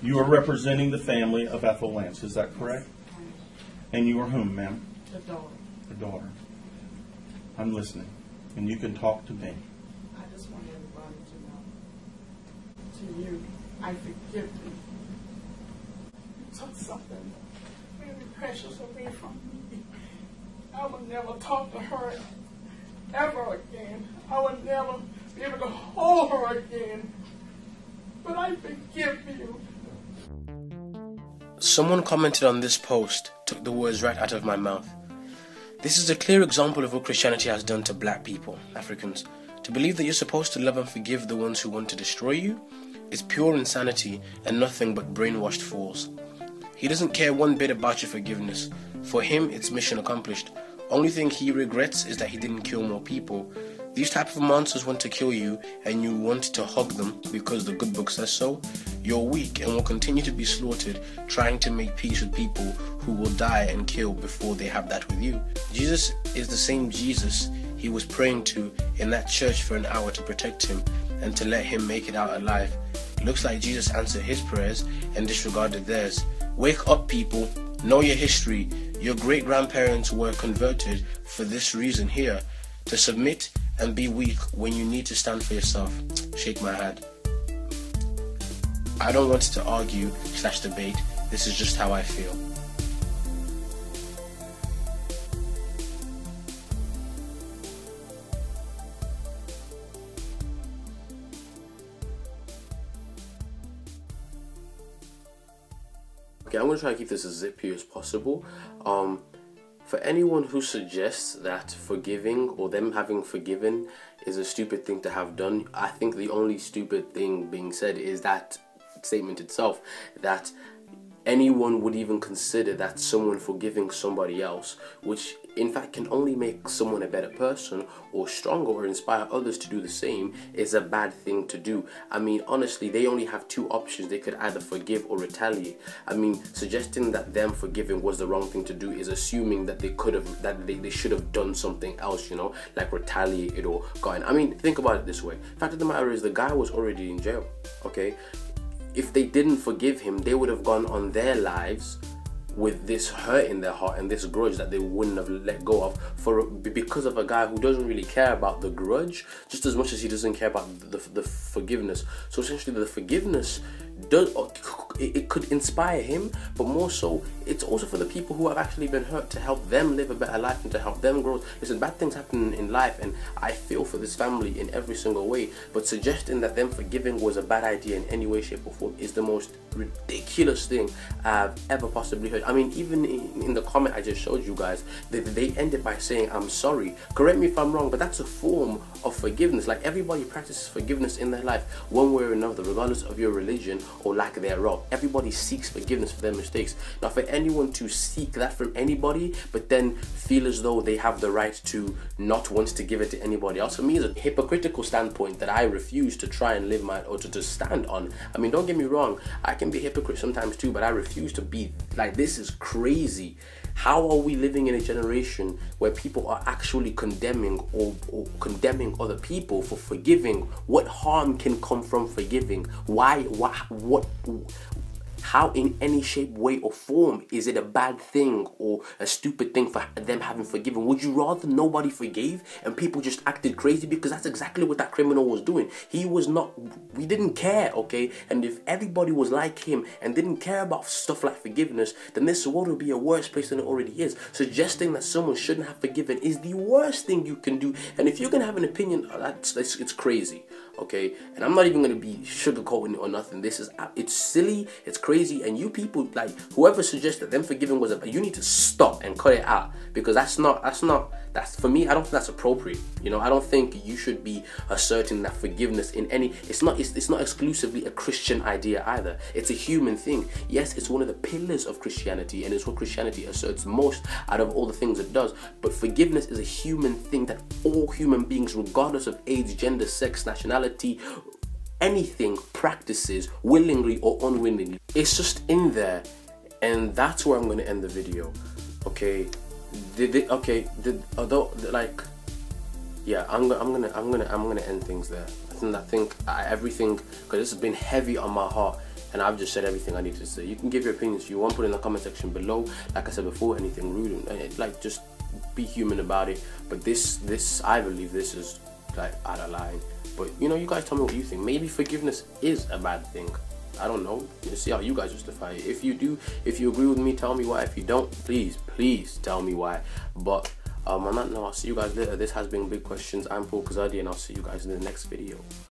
You are representing the family of Ethel Lance, is that correct? And you are whom, ma'am? The daughter. The daughter. I'm listening, and you can talk to me. I just want everybody to know, to you, I forgive you. You took something very precious away from me. I will never talk to her ever again. I will never be able to hold her again. But I forgive you. Someone commented on this post, took the words right out of my mouth. This is a clear example of what Christianity has done to black people, Africans. To believe that you're supposed to love and forgive the ones who want to destroy you is pure insanity and nothing but brainwashed fools. He doesn't care one bit about your forgiveness. For him, it's mission accomplished. Only thing he regrets is that he didn't kill more people. These type of monsters want to kill you and you want to hug them because the good book says so. You're weak and will continue to be slaughtered trying to make peace with people who will die and kill before they have that with you. Jesus is the same Jesus he was praying to in that church for an hour to protect him and to let him make it out alive. It looks like Jesus answered his prayers and disregarded theirs. Wake up, people. Know your history. Your great-grandparents were converted for this reason here, to submit and be weak when you need to stand for yourself. Shake my hand. I don't want to argue/debate. This is just how I feel. Okay, I'm going to try to keep this as zippy as possible. For anyone who suggests that forgiving or them having forgiven is a stupid thing to have done, I think the only stupid thing being said is that statement itself, that anyone would even consider that someone forgiving somebody else, which in fact can only make someone a better person or stronger or inspire others to do the same, is a bad thing to do. I mean, honestly, they only have two options. They could either forgive or retaliate. I mean, suggesting that them forgiving was the wrong thing to do is assuming that they could have, that they should have done something else, you know, like retaliated or gotten. I mean, think about it this way. Fact of the matter is, the guy was already in jail, okay? If they didn't forgive him, they would have gone on their lives with this hurt in their heart and this grudge that they wouldn't have let go of because of a guy who doesn't really care about the grudge just as much as he doesn't care about the forgiveness. So essentially the forgiveness does, it could inspire him, but more so it's also for the people who have actually been hurt, to help them live a better life and to help them grow. Listen, bad things happen in life and I feel for this family in every single way, but suggesting that them forgiving was a bad idea in any way, shape or form is the most ridiculous thing I've ever possibly heard. I mean, even in the comment I just showed you guys, they ended by saying, I'm sorry. Correct me if I'm wrong, but that's a form of forgiveness. Like, everybody practices forgiveness in their life one way or another, regardless of your religion or lack thereof. Everybody seeks forgiveness for their mistakes. Now, for anyone to seek that from anybody but then feel as though they have the right to not want to give it to anybody else, for me is a hypocritical standpoint that I refuse to try and live my, or to stand on. I mean, don't get me wrong, I can be a hypocrite sometimes too, but I refuse to be like, this is crazy. How are we living in a generation where people are actually condemning or condemning other people for forgiving? What harm can come from forgiving? Why? What? How in any shape, way or form is it a bad thing or a stupid thing for them having forgiven? Would you rather nobody forgave and people just acted crazy? Because that's exactly what that criminal was doing. He was not, we didn't care, okay? And if everybody was like him and didn't care about stuff like forgiveness, then this world would be a worse place than it already is. Suggesting that someone shouldn't have forgiven is the worst thing you can do. And if you're going to have an opinion, it's crazy, okay? And I'm not even going to be sugarcoating it or nothing. It's silly, it's crazy, and you people, like, whoever suggests that them forgiving was you need to stop and cut it out, because that's for me, I don't think that's appropriate. You know, I don't think you should be asserting that forgiveness in any, it's not exclusively a Christian idea either. It's a human thing. Yes, it's one of the pillars of Christianity, and it's what Christianity asserts most out of all the things it does. But forgiveness is a human thing that all human beings, regardless of age, gender, sex, nationality, anything, practices willingly or unwillingly. It's just in there, and that's where I'm going to end the video. Okay, I'm gonna end things there. I think everything, because this has been heavy on my heart, And I've just said everything I need to say. You can give your opinions if you want, put it in the comment section below. Like I said before, anything rude, and like, just be human about it. But this I believe this is like out of line. But you know, you guys tell me what you think. Maybe forgiveness is a bad thing. I don't know. You see how you guys justify it. If you do, if you agree with me, tell me why. If you don't, please tell me why. But on that note, I'll see you guys later. This has been Big Questions. I'm Paul Kazadi, and I'll see you guys in the next video.